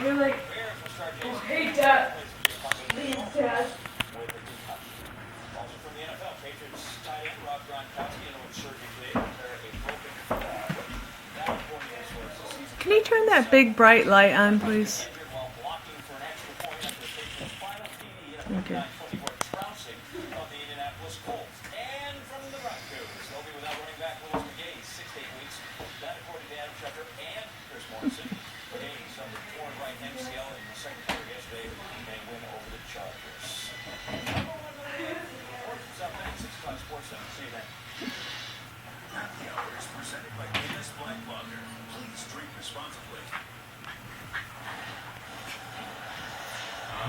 You're like, oh, hey, Dad. Please, Dad. Can you turn that big bright light on, please? Okay.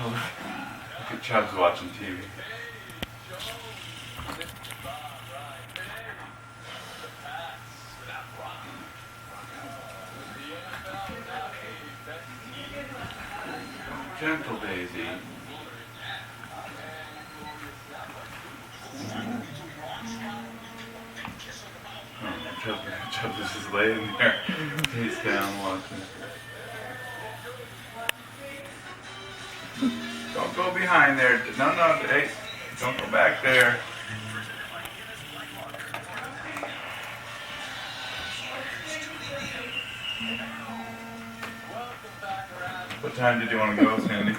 Oh, look at Chubbs watching TV. Gentle Daisy. Oh, Chubbs is just laying there, face down watching. Don't go behind there. No, hey, don't go back there. What time did you want to go, Sandy?